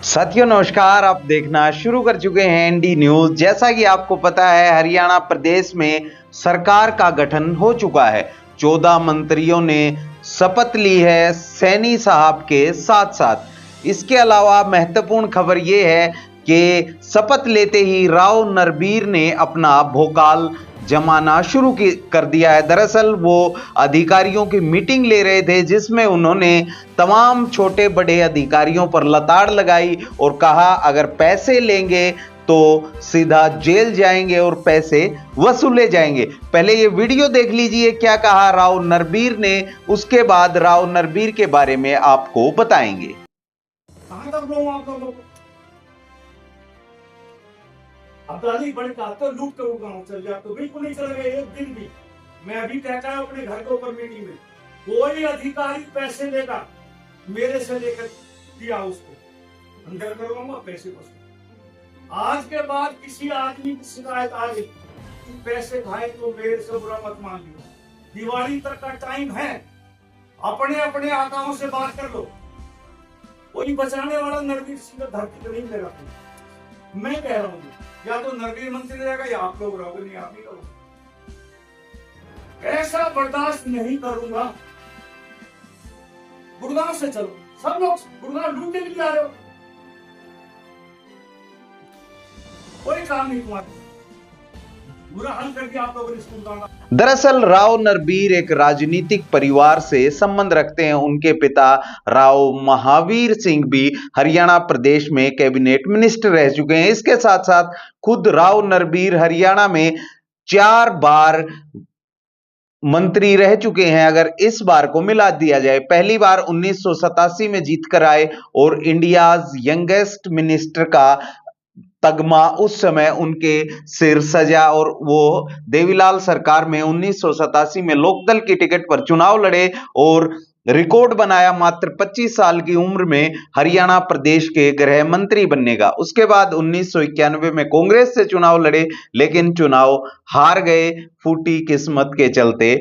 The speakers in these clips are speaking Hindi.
साथियों नमस्कार। आप देखना शुरू कर चुके हैं एनडी न्यूज। जैसा कि आपको पता है, हरियाणा प्रदेश में सरकार का गठन हो चुका है। 14 मंत्रियों ने शपथ ली है सैनी साहब के साथ साथ। इसके अलावा महत्वपूर्ण खबर यह है कि शपथ लेते ही राव नरबीर ने अपना भोकाल जमाना शुरू कर दिया है। दरअसल वो अधिकारियों की मीटिंग ले रहे थे, जिसमें उन्होंने तमाम छोटे बड़े अधिकारियों पर लताड़ लगाई और कहा अगर पैसे लेंगे तो सीधा जेल जाएंगे और पैसे वसूले जाएंगे। पहले ये वीडियो देख लीजिए क्या कहा राव नरबीर ने, उसके बाद राव नरबीर के बारे में आपको बताएंगे। अपराधी बड़े तो लूट करूंगा चल जाए तो बिल्कुल नहीं चलेगा एक दिन भी। मैं अभी कहता हूं अपने घर के ऊपर मीटिंग में कोई अधिकारी पैसे लेगा मेरे से लेकर दिया उसको अंदर करवाऊंगा पैसे वसूल। आज के बाद किसी आदमी की शिकायत आ गई कि पैसे खाए तो मेरे से बुरा मत मान लियो। दिवाली तक का टाइम है, अपने अपने आकाओं से बात कर लो। कोई बचाने वाला नरवीर सिंह धरती पर नहीं लगा। मैं कह रहा हूँ या तो नरवीर मंत्री रहेगा या आप लोग रहोगे, नहीं आप ही करोगे। ऐसा बर्दाश्त नहीं करूंगा। गुड़गांव से चलो, सब लोग गुड़गांव लूटने के लिए आ रहे हो, कोई काम नहीं तुम्हारा, बुरा हाल कर दिया आप लोगों ने स्कूल का। दरअसल राव नरबीर एक राजनीतिक परिवार से संबंध रखते हैं। उनके पिता राव महावीर सिंह भी हरियाणा प्रदेश में कैबिनेट मिनिस्टर रह चुके हैं। इसके साथ साथ खुद राव नरबीर हरियाणा में 4 बार मंत्री रह चुके हैं। अगर इस बार को मिला दिया जाए, पहली बार 1987 में जीत कर आए और इंडियाज यंगेस्ट मिनिस्टर का तगमा उस समय उनके सिर सजा और वो देवीलाल सरकार में 1987 में लोकदल की टिकट पर चुनाव लड़े और रिकॉर्ड बनाया मात्र 25 साल की उम्र में हरियाणा प्रदेश के गृह मंत्री बनने का। उसके बाद 1991 में कांग्रेस से चुनाव लड़े, लेकिन चुनाव हार गए। फूटी किस्मत के चलते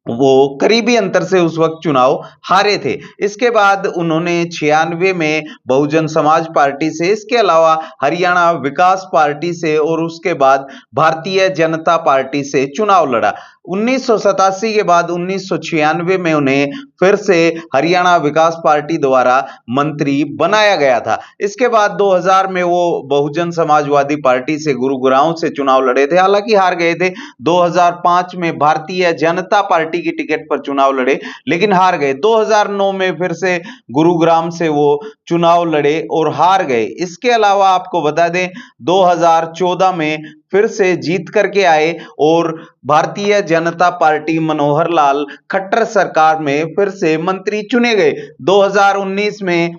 वो करीबी अंतर से उस वक्त चुनाव हारे थे। इसके बाद उन्होंने 96 में बहुजन समाज पार्टी से, इसके अलावा हरियाणा विकास पार्टी से और उसके बाद भारतीय जनता पार्टी से चुनाव लड़ा। 1987 के बाद 1996 में उन्हें फिर से हरियाणा विकास पार्टी द्वारा मंत्री बनाया गया था। इसके बाद 2000 में वो बहुजन समाजवादी पार्टी से गुरुग्राम से चुनाव लड़े थे, हालांकि हार गए थे। 2005 में भारतीय जनता पार्टी की टिकट पर चुनाव लड़े, लेकिन हार गए। 2009 में फिर से गुरुग्राम से वो चुनाव लड़े और हार गए। इसके अलावा आपको बता दें 2014 में फिर से जीत करके आए और भारतीय जनता पार्टी मनोहर लाल खट्टर सरकार में फिर से मंत्री चुने गए। 2019 में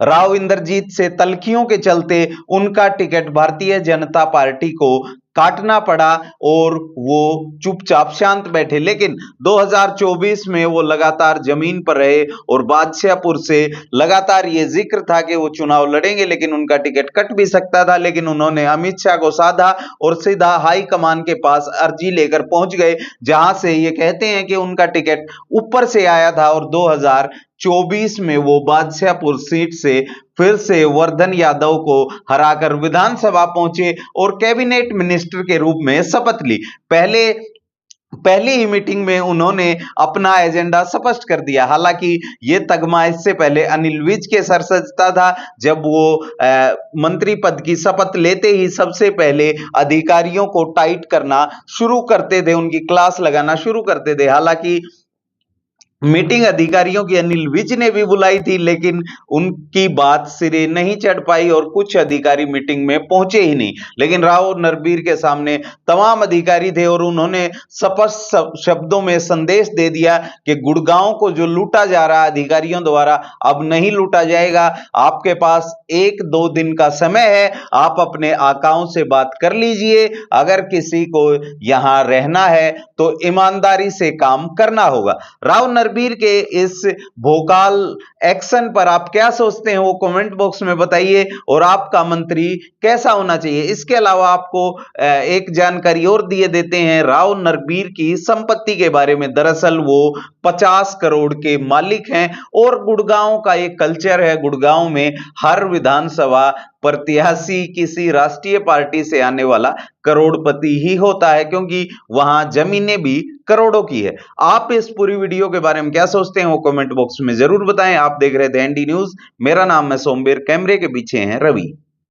राव इंद्रजीत से तलखियों के चलते उनका टिकट भारतीय जनता पार्टी को काटना पड़ा और वो चुपचाप शांत बैठे। लेकिन 2024 में वो लगातार जमीन पर रहे और बादशाहपुर से लगातार ये जिक्र था कि वो चुनाव लड़ेंगे, लेकिन उनका टिकट कट भी सकता था। लेकिन उन्होंने अमित शाह को साधा और सीधा हाई कमान के पास अर्जी लेकर पहुंच गए, जहां से ये कहते हैं कि उनका टिकट ऊपर से आया था और 2024 में वो बादशाहपुर सीट से फिर से वर्धन यादव को हराकर विधानसभा पहुंचे और कैबिनेट मिनिस्टर के रूप में शपथ ली। पहली ही मीटिंग में उन्होंने अपना एजेंडा स्पष्ट कर दिया। हालांकि ये तगमा इससे पहले अनिल विज के सर सजता था, जब वो मंत्री पद की शपथ लेते ही सबसे पहले अधिकारियों को टाइट करना शुरू करते थे, उनकी क्लास लगाना शुरू करते थे। हालांकि मीटिंग अधिकारियों की अनिल विज ने भी बुलाई थी, लेकिन उनकी बात सिरे नहीं चढ़ पाई और कुछ अधिकारी मीटिंग में पहुंचे ही नहीं। लेकिन राव नरबीर के सामने तमाम अधिकारी थे और उन्होंने स्पष्ट शब्दों में संदेश दे दिया कि गुड़गांव को जो लूटा जा रहा है अधिकारियों द्वारा, अब नहीं लूटा जाएगा। आपके पास 1-2 दिन का समय है, आप अपने आकाओं से बात कर लीजिए। अगर किसी को यहां रहना है तो ईमानदारी से काम करना होगा। राव नरबीर के इस भोकाल एक्शन पर आप क्या सोचते हैं वो कमेंट बॉक्स में बताइए, और आपका मंत्री कैसा होना चाहिए। इसके अलावा आपको एक जानकारी और दिए देते हैं राव नरबीर की संपत्ति के बारे में। दरअसल वो 50 करोड़ के मालिक हैं, और गुड़गांव का एक कल्चर है, गुड़गांव में हर विधानसभा प्रत्याशी किसी राष्ट्रीय पार्टी से आने वाला करोड़पति ही होता है, क्योंकि वहां जमीनें भी करोड़ों की है। आप इस पूरी वीडियो के बारे में क्या सोचते हैं वो कमेंट बॉक्स में जरूर बताएं। आप देख रहे थे एनडी न्यूज, मेरा नाम है सोमवीर, कैमरे के पीछे हैं रवि।